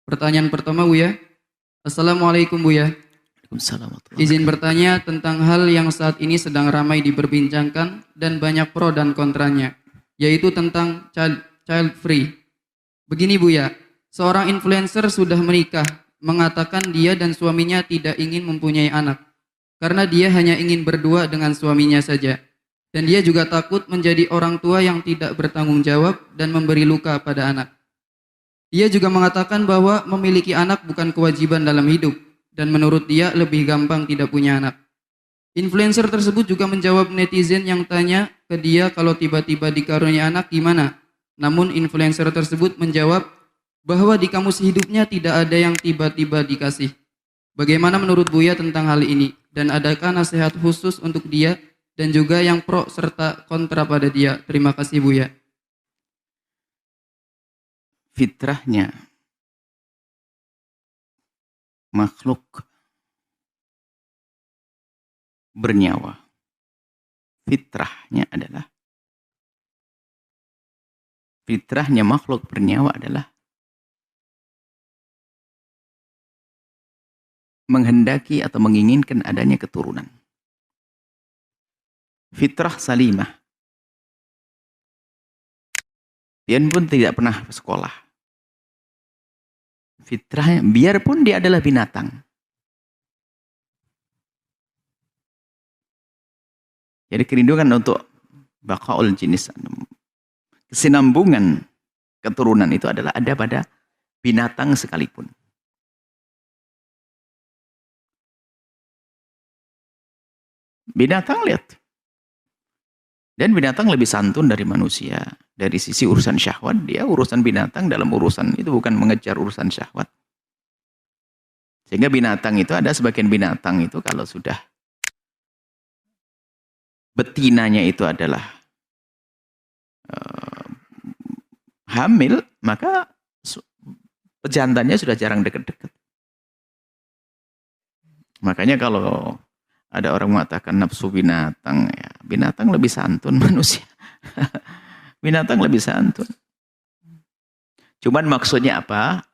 Pertanyaan pertama Buya. Assalamualaikum Buya. Waalaikumsalam warahmatullahi Izin wabarakatuh. bertanya tentang hal yang saat ini sedang ramai diperbincangkan dan banyak pro dan kontranya, yaitu tentang child free. Begini Buya, seorang influencer sudah menikah, mengatakan dia dan suaminya tidak ingin mempunyai anak, karena dia hanya ingin berdua dengan suaminya saja. Dan dia juga takut menjadi orang tua yang tidak bertanggung jawab dan memberi luka pada anak. Dia juga mengatakan bahwa memiliki anak bukan kewajiban dalam hidup, dan menurut dia lebih gampang tidak punya anak. Influencer tersebut juga menjawab netizen yang tanya ke dia kalau tiba-tiba dikaruniai anak gimana. Namun influencer tersebut menjawab bahwa di kamus hidupnya tidak ada yang tiba-tiba dikasih. Bagaimana menurut Buya tentang hal ini? Dan adakah nasihat khusus untuk dia dan juga yang pro serta kontra pada dia? Terima kasih Buya. Fitrahnya makhluk bernyawa. Fitrahnya makhluk bernyawa adalah menghendaki atau menginginkan adanya keturunan. Fitrah salimah. Dia pun tidak pernah sekolah. Fitrahnya, biarpun dia adalah binatang. Jadi kerinduan untuk baqaul jinis, kesinambungan keturunan itu adalah ada pada binatang sekalipun. Binatang lihat. Dan binatang lebih santun dari manusia. Dari sisi urusan syahwat, dia urusan binatang dalam urusan itu bukan mengejar urusan syahwat. Sehingga binatang itu ada sebagian binatang itu kalau sudah betinanya itu adalah hamil, maka pejantannya sudah jarang deket-deket. Makanya kalau ada orang mengatakan nafsu binatang, ya, binatang lebih santun manusia. Binatang lebih santun. Cuman maksudnya apa?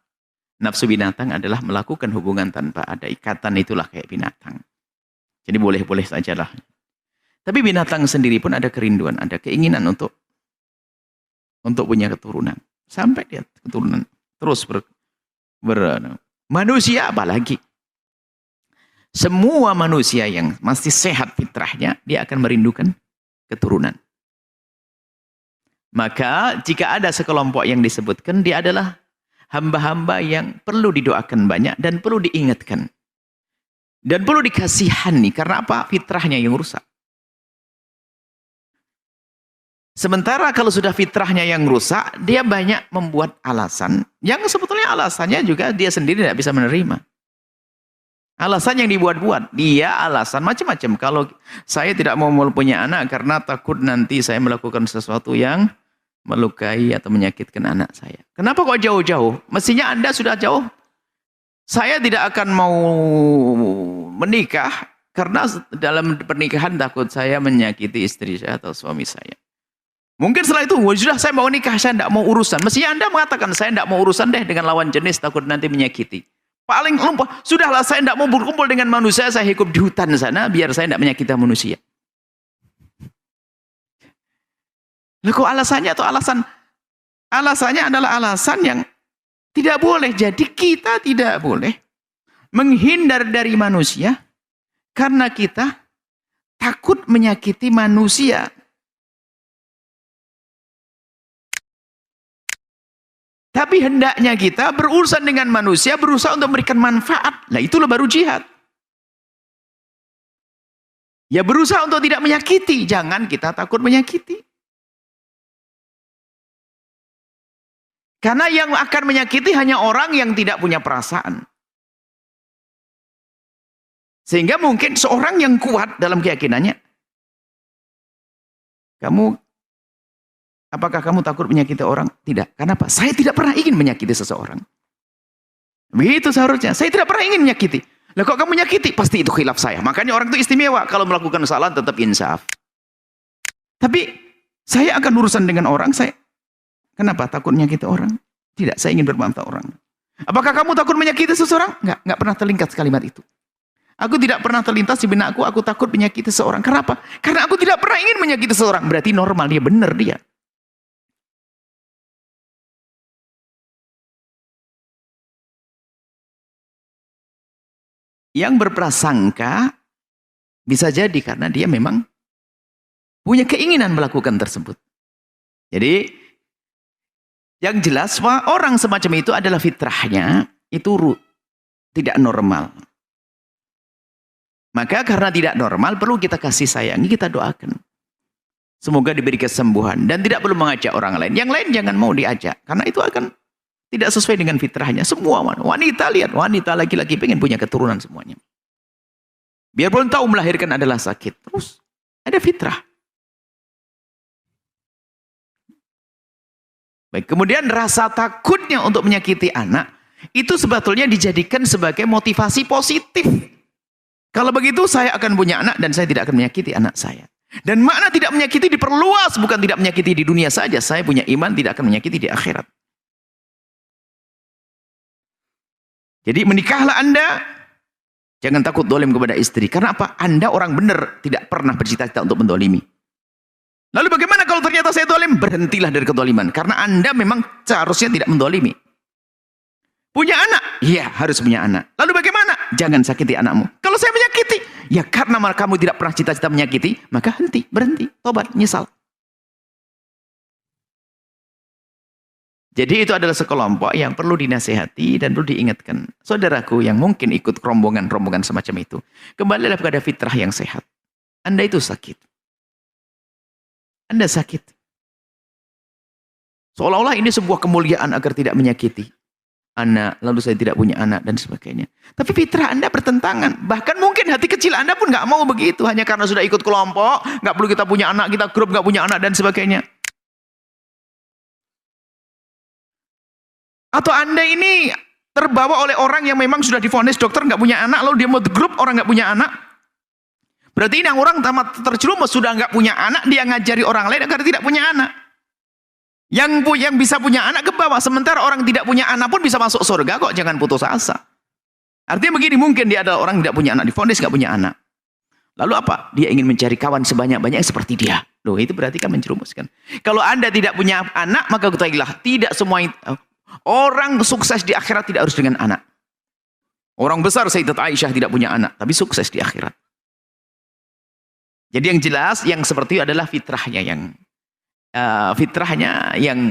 Nafsu binatang adalah melakukan hubungan tanpa ada ikatan, itulah kayak binatang. Jadi boleh-boleh sajalah. Tapi binatang sendiri pun ada kerinduan, ada keinginan untuk punya keturunan. Sampai dia keturunan terus manusia apalagi. Semua manusia yang masih sehat fitrahnya, dia akan merindukan keturunan. Maka jika ada sekelompok yang disebutkan, dia adalah hamba-hamba yang perlu didoakan banyak dan perlu diingatkan. Dan perlu dikasihani, karena apa? Fitrahnya yang rusak. Sementara kalau sudah fitrahnya yang rusak, dia banyak membuat alasan, yang sebetulnya alasannya juga dia sendiri tidak bisa menerima. Alasan yang dibuat-buat, dia alasan macam-macam. Kalau saya tidak mau punya anak karena takut nanti saya melakukan sesuatu yang melukai atau menyakitkan anak saya. Kenapa kok jauh-jauh? Mestinya Anda sudah jauh. Saya tidak akan mau menikah karena dalam pernikahan takut saya menyakiti istri saya atau suami saya. Mungkin setelah itu, sudah saya mau nikah, saya tidak mau urusan. Mestinya Anda mengatakan, saya tidak mau urusan deh dengan lawan jenis, takut nanti menyakiti. Paling lumpah, sudahlah saya tidak mau berkumpul dengan manusia, saya hidup di hutan sana, biar saya tidak menyakiti manusia. Lah kok alasannya atau alasannya adalah alasan yang tidak boleh. Jadi kita tidak boleh menghindar dari manusia karena kita takut menyakiti manusia. Tapi hendaknya kita berurusan dengan manusia, berusaha untuk memberikan manfaat. Nah itulah baru jihad. Ya berusaha untuk tidak menyakiti. Jangan kita takut menyakiti. Karena yang akan menyakiti hanya orang yang tidak punya perasaan. Sehingga mungkin seorang yang kuat dalam keyakinannya. Apakah kamu takut menyakiti orang? Tidak. Kenapa? Saya tidak pernah ingin menyakiti seseorang. Begitu seharusnya. Saya tidak pernah ingin menyakiti. Lah kok kamu menyakiti? Pasti itu khilaf saya. Makanya orang itu istimewa. Kalau melakukan kesalahan tetap insaf. Tapi saya akan urusan dengan orang. Kenapa takut menyakiti orang? Tidak, saya ingin bermanfaat orang. Apakah kamu takut menyakiti seseorang? Enggak pernah terlintas kalimat itu. Aku tidak pernah terlintas di benakku, aku takut menyakiti seseorang. Kenapa? Karena aku tidak pernah ingin menyakiti seseorang. Berarti normal, dia benar dia. Yang berprasangka bisa jadi karena dia memang punya keinginan melakukan tersebut. Jadi yang jelas orang semacam itu adalah fitrahnya itu tidak normal. Maka karena tidak normal perlu kita kasih sayangi, kita doakan. Semoga diberi kesembuhan dan tidak perlu mengajak orang lain. Yang lain jangan mau diajak karena itu akan tidak sesuai dengan fitrahnya. Semua wanita lihat, wanita laki-laki pengen punya keturunan semuanya. Biarpun tahu melahirkan adalah sakit, terus ada fitrah. Baik, kemudian rasa takutnya untuk menyakiti anak itu sebetulnya dijadikan sebagai motivasi positif. Kalau begitu saya akan punya anak dan saya tidak akan menyakiti anak saya. Dan makna tidak menyakiti diperluas, bukan tidak menyakiti di dunia saja. Saya punya iman tidak akan menyakiti di akhirat. Jadi menikahlah Anda, jangan takut dolim kepada istri. Karena apa? Anda orang benar, tidak pernah bercita-cita untuk mendolimi. Lalu bagaimana kalau ternyata saya dolim? Berhentilah dari kedoliman. Karena Anda memang seharusnya tidak mendolimi. Punya anak? Iya, harus punya anak. Lalu bagaimana? Jangan sakiti anakmu. Kalau saya menyakiti, ya karena kamu tidak pernah cita-cita menyakiti, maka berhenti, tobat, nyesal. Jadi itu adalah sekelompok yang perlu dinasihati dan perlu diingatkan. Saudaraku yang mungkin ikut rombongan-rombongan semacam itu, kembalilah kepada fitrah yang sehat. Anda itu sakit. Anda sakit. Seolah-olah ini sebuah kemuliaan agar tidak menyakiti anak, lalu saya tidak punya anak dan sebagainya. Tapi fitrah Anda bertentangan. Bahkan mungkin hati kecil Anda pun nggak mau begitu, hanya karena sudah ikut kelompok, nggak perlu kita punya anak, kita grup nggak punya anak dan sebagainya. Atau Anda ini terbawa oleh orang yang memang sudah divonis dokter nggak punya anak, lalu dia mau grup orang nggak punya anak. Berarti ini orang tamat terjerumus sudah nggak punya anak, dia ngajari orang lain agar tidak punya anak. Yang bisa punya anak ke bawah, sementara orang tidak punya anak pun bisa masuk surga kok, jangan putus asa. Artinya begini, mungkin dia adalah orang tidak punya anak, divonis nggak punya anak. Lalu apa? Dia ingin mencari kawan sebanyak-banyak seperti dia. Loh, itu berarti kan menjerumuskan. Kalau Anda tidak punya anak, maka ketahuilah tidak semua orang sukses di akhirat tidak harus dengan anak. Orang besar Sayyidat Aisyah tidak punya anak, tapi sukses di akhirat. Jadi yang jelas, yang seperti itu adalah fitrahnya yang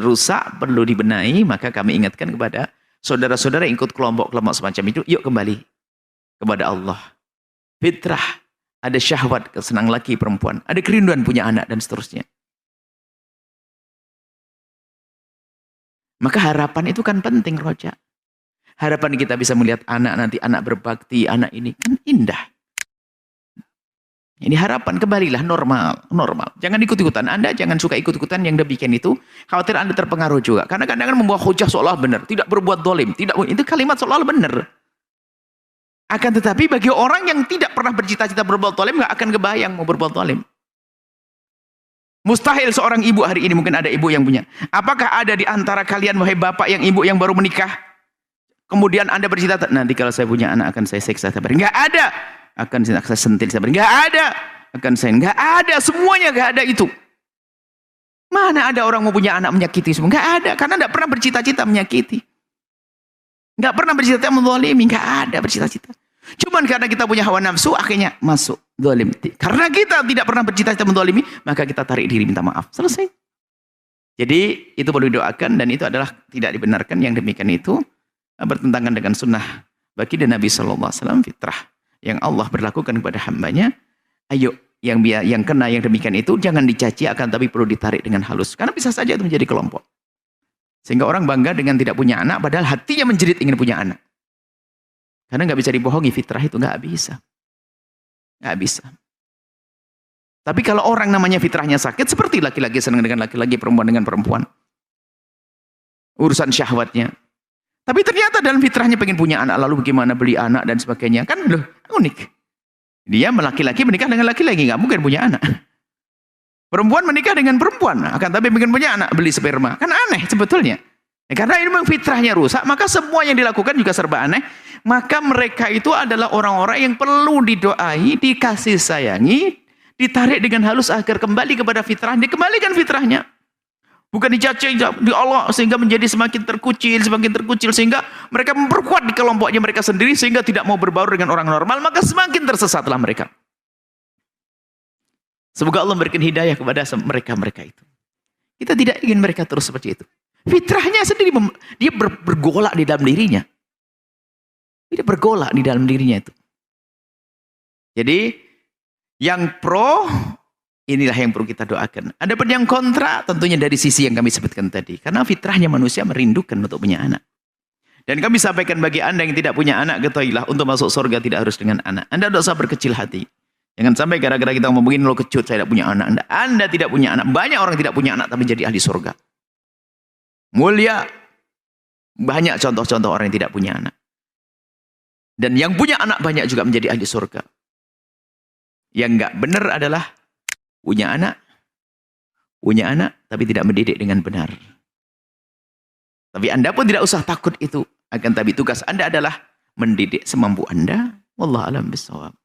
rusak, perlu dibenahi. Maka kami ingatkan kepada saudara-saudara yang ikut kelompok-kelompok semacam itu, yuk kembali kepada Allah. Fitrah, ada syahwat, kesenang laki perempuan, ada kerinduan punya anak dan seterusnya. Maka harapan itu kan penting, Roja. Harapan kita bisa melihat anak nanti, anak berbakti, anak ini kan indah. Ini harapan, kembalilah normal. Jangan ikut-ikutan. Anda jangan suka ikut-ikutan yang demikian itu. Khawatir Anda terpengaruh juga. Karena kadang-kadang membawa hujah seolah benar. Tidak berbuat dolim. Itu kalimat seolah benar. Akan tetapi bagi orang yang tidak pernah bercita-cita berbuat dolim, nggak akan kebayang mau berbuat dolim. Mustahil seorang ibu hari ini, mungkin ada ibu yang punya. Apakah ada di antara kalian, wahai bapak yang ibu yang baru menikah, kemudian Anda bercita-cita, nanti kalau saya punya anak akan saya siksa sabar. Nggak ada. Akan saya sentil sabar. Nggak ada. Nggak ada. Semuanya nggak ada itu. Mana ada orang mau punya anak menyakiti semua? Nggak ada. Karena nggak pernah bercita-cita menyakiti. Nggak pernah bercita-cita menzalimi. Nggak ada bercita-cita. Cuman karena kita punya hawa nafsu, akhirnya masuk zalim. Karena kita tidak pernah bercita-cita menzalimi, maka kita tarik diri minta maaf. Selesai. Jadi itu perlu didoakan, dan itu adalah tidak dibenarkan. Yang demikian itu bertentangan dengan sunnah baginda Nabi SAW, fitrah yang Allah berlakukan kepada hambanya. Ayo, yang kena yang demikian itu jangan dicaci, akan tapi perlu ditarik dengan halus. Karena bisa saja itu menjadi kelompok. Sehingga orang bangga dengan tidak punya anak, padahal hatinya menjerit ingin punya anak. Karena nggak bisa dibohongi, fitrah itu nggak bisa. Nggak bisa. Tapi kalau orang namanya fitrahnya sakit, seperti laki-laki senang dengan laki-laki, perempuan dengan perempuan. Urusan syahwatnya. Tapi ternyata dalam fitrahnya pengen punya anak, lalu bagaimana beli anak dan sebagainya. Kan loh, unik. Dia laki-laki menikah dengan laki-laki, nggak mungkin punya anak. Perempuan menikah dengan perempuan, akan tapi pengen punya anak, beli sperma. Kan aneh sebetulnya. Ya, karena ini memang fitrahnya rusak, maka semua yang dilakukan juga serba aneh. Maka mereka itu adalah orang-orang yang perlu didoai, dikasih sayangi, ditarik dengan halus agar kembali kepada fitrah, dikembalikan fitrahnya. Bukan dicaci di Allah sehingga menjadi semakin terkucil, sehingga mereka memperkuat di kelompoknya mereka sendiri sehingga tidak mau berbaur dengan orang normal, maka semakin tersesatlah mereka. Semoga Allah memberikan hidayah kepada mereka itu. Kita tidak ingin mereka terus seperti itu. Fitrahnya sendiri dia bergolak di dalam dirinya. Dia bergolak di dalam dirinya itu. Jadi yang pro inilah yang perlu kita doakan. Adapun yang kontra tentunya dari sisi yang kami sebutkan tadi. Karena fitrahnya manusia merindukan untuk punya anak. Dan kami sampaikan bagi Anda yang tidak punya anak, ketahuilah untuk masuk surga tidak harus dengan anak. Anda tidak usah berkecil hati. Jangan sampai gara-gara kita ngomongin lo kecut saya tidak punya anak. Anda tidak punya anak. Banyak orang tidak punya anak tapi jadi ahli surga. Mulia. Banyak contoh-contoh orang yang tidak punya anak. Dan yang punya anak banyak juga menjadi ahli surga. Yang enggak benar adalah punya anak tapi tidak mendidik dengan benar. Tapi Anda pun tidak usah takut itu. Akan tapi tugas Anda adalah mendidik semampu Anda. Wallahu a'lam bishawab.